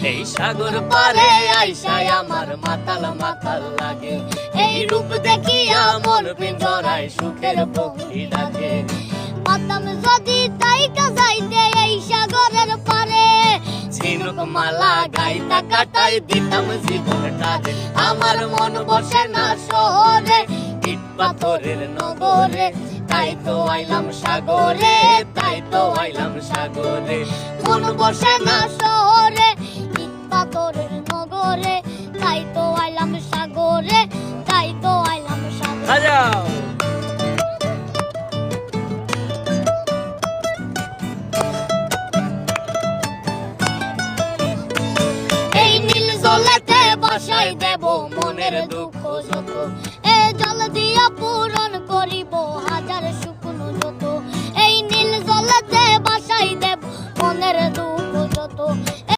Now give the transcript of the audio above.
এই সাগর পারে আইসায় আমার মাতাল মাতাল লাগে, এই রূপ দেখিয়া মন পিঞ্জরায় সুখের পক্ষী ডাকে। পাতাম যদি তাইকা যাইতে এই সাগরের পারে, ঝিনুক মালা গাইতা কাটাই দিতাম জীবনটারে। আমার মন বসে না শহরে, ইট পাথরের নগরে, তাই তো আইলাম সাগরে, তাই তো আইলাম সাগরে। মন বসে না শহরে, ইট পাথরের নগরে, তাই তো আইলাম সাগরে, তাই তো আইলাম সাগরে। বাজাও। এই নীল জলেতে বাসাই দেব মনের দুঃখ যত, এ জল দিয়া পূরণ করিব হাজার শুকনো যত। এই নীল জলেতে বাসাই দেব মনের দুঃখ যত,